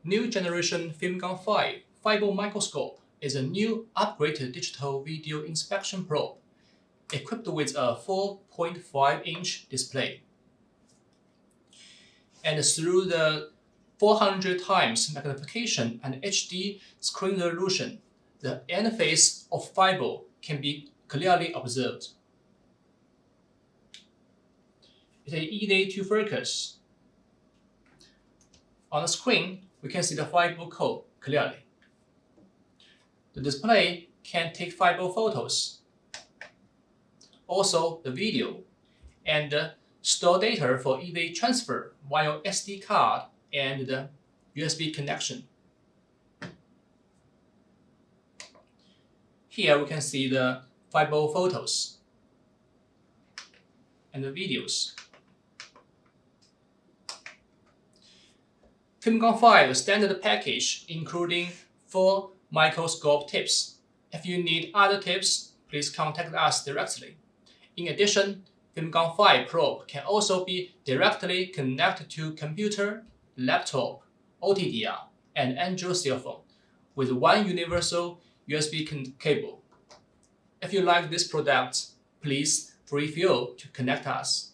New generation FIM-5 fiber microscope is a new upgraded digital video inspection probe equipped with a 4.5-inch display. And through the 400 times magnification and HD screen resolution, the end face of fiber can be clearly observed. It is easy to focus. On the screen, we can see the fiber code clearly. The display can take fiber photos, also the video, and store data for easy transfer via SD card and the USB connection. Here we can see the fiber photos and the videos. FIM-5 standard package including 4 microscope tips. If you need other tips, please contact us directly. In addition, FIM-5 probe can also be directly connected to computer, laptop, OTDR, and Android cell phone with one universal USB cable. If you like this product, please feel free to connect us.